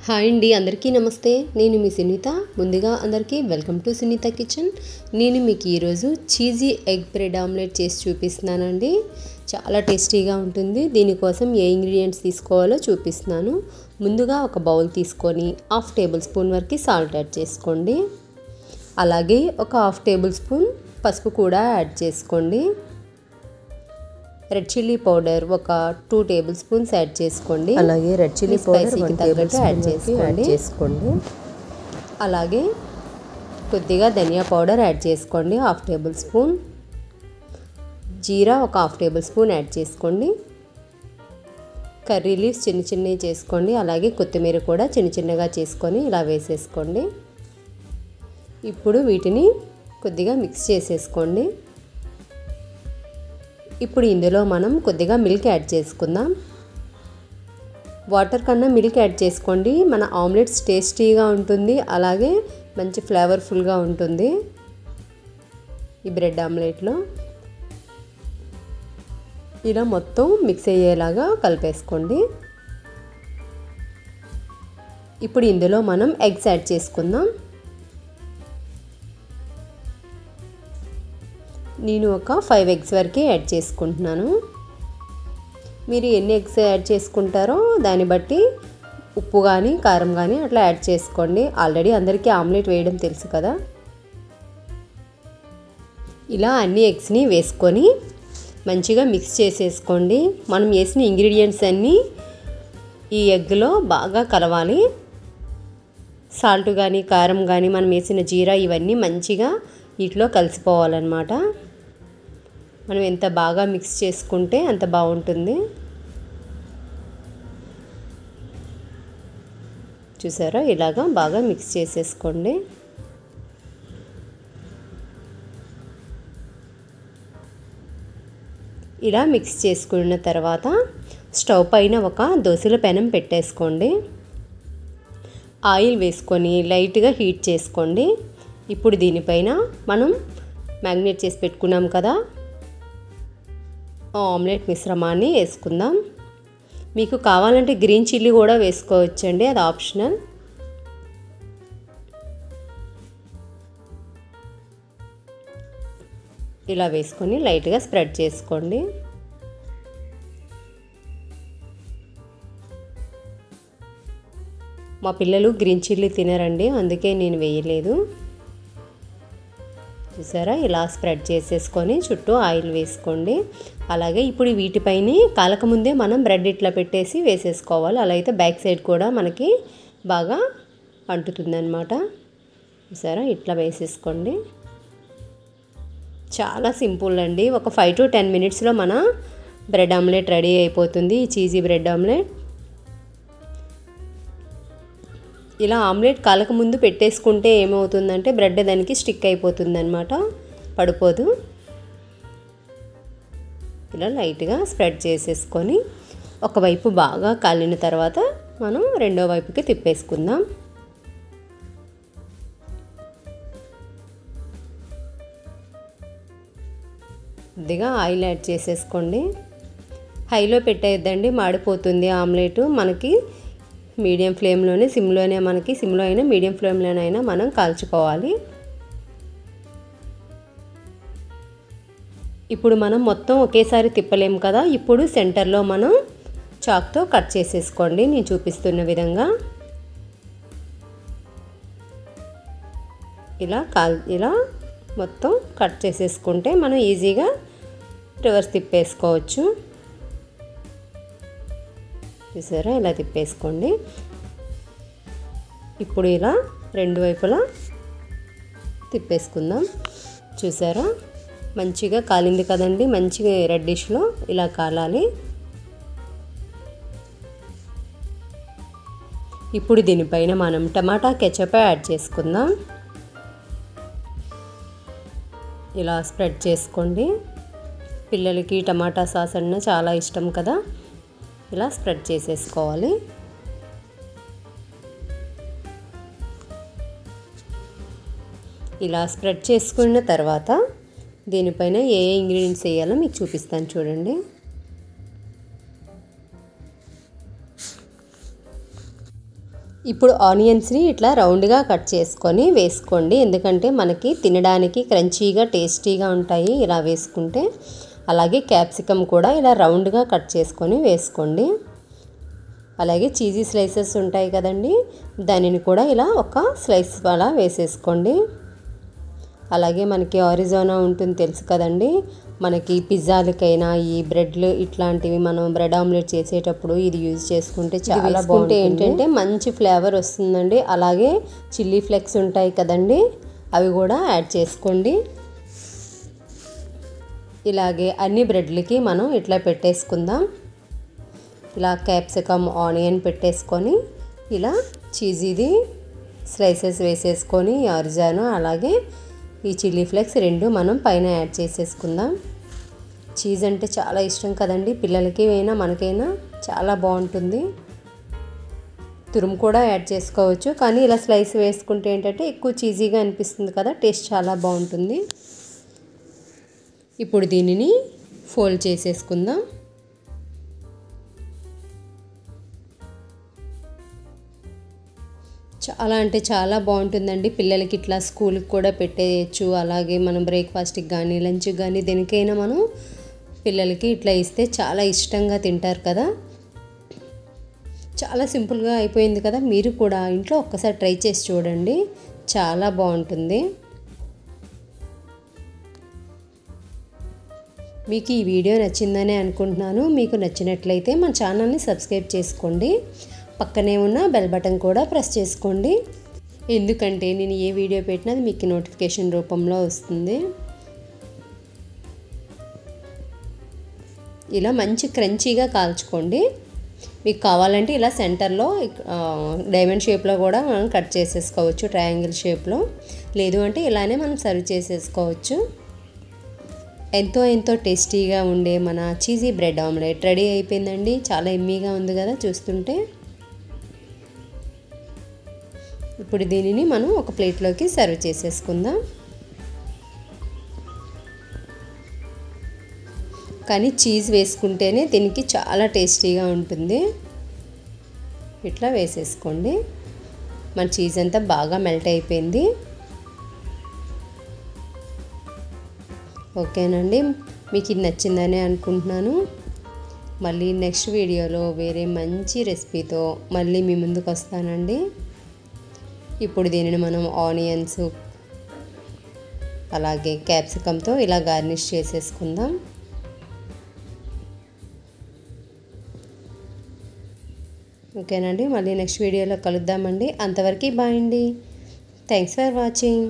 Hi అండి, అందరికీ నమస్తే. నేను మీ సునీత. ముందుగా అందరికీ వెల్కమ్ టు సునీత కిచెన్. నేను మీకు ఈరోజు చీజీ ఎగ్ బ్రెడ్ ఆమ్లెట్ చేసి చూపిస్తున్నానండి. చాలా టేస్టీగా ఉంటుంది. దీనికోసం ఏ ఇంగ్రీడియంట్స్ తీసుకోవాలో చూపిస్తున్నాను. ముందుగా ఒక బౌల్ తీసుకొని 1/2 టేబుల్ స్పూన్ వరకు సాల్ట్ యాడ్ చేసుకోండి. అలాగే ఒక 1/2 టేబుల్ స్పూన్ పసుపు కూడా యాడ్ చేసుకోండి. రెడ్ చిల్లీ పౌడర్ ఒక 2 టేబుల్ స్పూన్స్ యాడ్ చేసుకోండి. అలాగే red chilli powder 1 table spoon add చేసుకోండి. అలాగే కొద్దిగా ధనియా పౌడర్ యాడ్ చేసుకోండి 1/2 టేబుల్ స్పూన్. జీరా ఒక 1/2 టేబుల్ స్పూన్ యాడ్ చేసుకోండి. కర్రీ లీవ్స్ చిన్న చిన్నవి చేసుకోండి. అలాగే కొత్తిమీర కూడా చిన్న చిన్నగా చేసుకొని ఇలా వేసేసుకోండి. ఇప్పుడు వీటిని కొద్దిగా మిక్స్ చేసేసుకోండి. ఇప్పుడు ఇందులో మనం కొద్దిగా మిల్క్ యాడ్ చేసుకుందాం. వాటర్ కన్నా మిల్క్ యాడ్ చేసుకోండి. మన ఆమ్లెట్స్ టేస్టీగా ఉంటుంది, అలాగే మంచి ఫ్లేవర్ఫుల్గా ఉంటుంది ఈ బ్రెడ్ ఆమ్లెట్లో. ఇలా మొత్తం మిక్స్ అయ్యేలాగా కలిపేసుకోండి. ఇప్పుడు ఇందులో మనం ఎగ్స్ యాడ్ చేసుకుందాం. నేను ఒక 5 ఎగ్స్ వరకు యాడ్ చేసుకుంటున్నాను. మీరు ఎన్ని ఎగ్స్ యాడ్ చేసుకుంటారో దాన్ని బట్టి ఉప్పు కానీ కారం కానీ అట్లా యాడ్ చేసుకోండి. ఆల్రెడీ అందరికీ ఆమ్లెట్ వేయడం తెలుసు కదా. ఇలా అన్ని ఎగ్స్ని వేసుకొని మంచిగా మిక్స్ చేసేసుకోండి. మనం వేసిన ఇంగ్రీడియంట్స్ అన్నీ ఈ ఎగ్లో బాగా కలవాలి. సాల్ట్ కానీ కారం కానీ మనం వేసిన జీరా ఇవన్నీ మంచిగా వీటిలో కలిసిపోవాలన్నమాట. మనం ఎంత బాగా మిక్స్ చేసుకుంటే అంత బాగుంటుంది. చూసారా, ఇలాగా బాగా మిక్స్ చేసేసుకోండి. ఇలా మిక్స్ చేసుకున్న తర్వాత స్టవ్ పైన ఒక దోసెల పెనం పెట్టేసుకోండి. ఆయిల్ వేసుకొని లైట్గా హీట్ చేసుకోండి. ఇప్పుడు దీనిపైన మనం మ్యాగ్నేట్ చేసి పెట్టుకున్నాం కదా ఆమ్లెట్ మిశ్రమాన్ని వేసుకుందాం. మీకు కావాలంటే గ్రీన్ చిల్లీ కూడా వేసుకోవచ్చండి, అది ఆప్షనల్. ఇలా వేసుకొని లైట్గా స్ప్రెడ్ చేసుకోండి. మా పిల్లలు గ్రీన్ చిల్లీ తినరండి, అందుకే నేను వేయలేదు. చూసారా, ఇలా స్ప్రెడ్ చేసేసుకొని చుట్టూ ఆయిల్ వేసుకోండి. అలాగే ఇప్పుడు వీటిపైన కాలకముందే మనం బ్రెడ్ ఇట్లా పెట్టేసి వేసేసుకోవాలి. అలా అయితే బ్యాక్ సైడ్ కూడా మనకి బాగా అంటుతుందన్నమాట. చూసారా, ఇట్లా వేసేసుకోండి. చాలా సింపుల్ అండి. ఒక 5 to 10 మినిట్స్లో మన బ్రెడ్ ఆమ్లెట్ రెడీ అయిపోతుంది, ఈ చీజీ బ్రెడ్ ఆమ్లెట్. ఇలా ఆమ్లెట్ కాలక ముందు పెట్టేసుకుంటే ఏమవుతుందంటే బ్రెడ్ దానికి స్టిక్ అయిపోతుంది అన్నమాట, పడిపోదు. ఇలా లైట్గా స్ప్రెడ్ చేసేసుకొని ఒకవైపు బాగా కాలిన తర్వాత మనం రెండో వైపుకి తిప్పేసుకుందాం. కొద్దిగా ఆయిల్ యాడ్ చేసేసుకోండి. హైలో పెట్టేద్దండి, మాడిపోతుంది ఆమ్లెట్. మనకి మీడియం ఫ్లేమ్లోనే సిమ్లోనే మనకి సిమ్లో అయినా మీడియం ఫ్లేమ్లోనైనా మనం కాల్చుకోవాలి. ఇప్పుడు మనం మొత్తం ఒకేసారి తిప్పలేము కదా. ఇప్పుడు సెంటర్లో మనం చాక్తో కట్ చేసేసుకోండి నేను చూపిస్తున్న విధంగా. ఇలా మొత్తం కట్ చేసేసుకుంటే మనం ఈజీగా రివర్స్ తిప్పేసుకోవచ్చు. చూసారా, ఇలా తిప్పేసుకోండి. ఇప్పుడు ఇలా రెండు వైపులా తిప్పేసుకుందాం. చూసారా, మంచిగా కాలింది కదండి. మంచిగా రెడ్డిష్లో ఇలా కాలాలి. ఇప్పుడు దీనిపైన మనం టమాటా కెచప్ యాడ్ చేసుకుందాం. ఇలా స్ప్రెడ్ చేసుకోండి. పిల్లలకి టమాటా సాస్ అన్న చాలా ఇష్టం కదా. ఇలా స్ప్రెడ్ చేసేసుకోవాలి. ఇలా స్ప్రెడ్ చేసుకున్న తర్వాత దీనిపైన ఏ ఇంగ్రీడియంట్స్ వేయాలో మీకు చూపిస్తాను చూడండి. ఇప్పుడు ఆనియన్స్ని ఇట్లా రౌండ్గా కట్ చేసుకొని వేసుకోండి, ఎందుకంటే మనకి తినడానికి క్రంచీగా టేస్టీగా ఉంటాయి ఇలా వేసుకుంటే. అలాగే క్యాప్సికమ్ కూడా ఇలా రౌండ్గా కట్ చేసుకొని వేసుకోండి. అలాగే చీజీ స్లైసెస్ ఉంటాయి కదండి, దానిని కూడా ఇలా ఒక స్లైస్ అలా వేసేసుకోండి. అలాగే మనకి ఆరిజోనా ఉంటుంది తెలుసు కదండి, మనకి పిజ్జాలకైనా ఈ బ్రెడ్లు ఇట్లాంటివి మనం బ్రెడ్ ఆమ్లెట్ చేసేటప్పుడు ఇది యూజ్ చేసుకుంటే చాలా బాగుంటుంది. ఏంటంటే మంచి ఫ్లేవర్ వస్తుందండి. అలాగే చిల్లీ ఫ్లేక్స్ ఉంటాయి కదండి, అవి కూడా యాడ్ చేసుకోండి. ఇలాగే అన్ని బ్రెడ్లకి మనం ఇట్లా పెట్టేసుకుందాం. ఇలా క్యాప్సికమ్ ఆనియన్ పెట్టేసుకొని ఇలా చీజీది స్లైసెస్ వేసేసుకొని ఆరిజానో అలాగే ఈ చిల్లీ ఫ్లేక్స్ రెండు మనం పైన యాడ్ చేసేసుకుందాం. చీజ్ అంటే చాలా ఇష్టం కదండి పిల్లలకి అయినా మనకైనా, చాలా బాగుంటుంది. తురుము కూడా యాడ్ చేసుకోవచ్చు, కానీ ఇలా స్లైస్ వేసుకుంటే ఏంటంటే ఎక్కువ చీజీగా అనిపిస్తుంది కదా, టేస్ట్ చాలా బాగుంటుంది. ఇప్పుడు దీనిని ఫోల్డ్ చేసేసుకుందాం. చాలా అంటే చాలా బాగుంటుందండి, పిల్లలకి ఇట్లా స్కూల్కి కూడా పెట్టేయచ్చు. అలాగే మనం బ్రేక్ఫాస్ట్కి కానీ లంచ్కి కానీ దేనికైనా మనం పిల్లలకి ఇట్లా ఇస్తే చాలా ఇష్టంగా తింటారు కదా. చాలా సింపుల్గా అయిపోయింది కదా, మీరు కూడా ఇంట్లో ఒక్కసారి ట్రై చేసి చూడండి, చాలా బాగుంటుంది. మీకు ఈ వీడియో నచ్చిందనే అనుకుంటున్నాను. మీకు నచ్చినట్లయితే మన ఛానల్ని సబ్స్క్రైబ్ చేసుకోండి, పక్కనే ఉన్న బెల్ బటన్ కూడా ప్రెస్ చేసుకోండి, ఎందుకంటే నేను ఏ వీడియో పెట్టినా మీకు నోటిఫికేషన్ రూపంలో వస్తుంది. ఇలా మంచి క్రంచీగా కాల్చుకోండి. మీకు కావాలంటే ఇలా సెంటర్లో డైమండ్ షేప్లో కూడా మనం కట్ చేసేసుకోవచ్చు, ట్రయాంగిల్ షేప్లో. లేదు అంటే ఇలానే మనం సర్వ్ చేసేసుకోవచ్చు. ఎంతో టేస్టీగా ఉండే మన చీజీ బ్రెడ్ ఆమ్లెట్ రెడీ అయిపోయిందండి. చాలా ఎమ్మీగా ఉంది కదా చూస్తుంటే. ఇప్పుడు దీనిని మనం ఒక ప్లేట్లోకి సర్వ్ చేసేసుకుందాం. కానీ చీజ్ వేసుకుంటేనే దీనికి చాలా టేస్టీగా ఉంటుంది. ఇట్లా వేసేసుకోండి. మన చీజ్ అంతా బాగా మెల్ట్ అయిపోయింది. ఓకేనండి, మీకు ఇది నచ్చిందని అనుకుంటున్నాను. మళ్ళీ నెక్స్ట్ వీడియోలో వేరే మంచి రెసిపీతో మళ్ళీ మీ ముందుకు వస్తానండి. ఇప్పుడు దీనిని మనం ఆనియన్స్ అలాగే క్యాప్సికమ్తో ఇలా గార్నిష్ చేసేసుకుందాం. ఓకేనండి, మళ్ళీ నెక్స్ట్ వీడియోలో కలుద్దామండి. అంతవరకు బాయ్ అండి. Thanks for watching.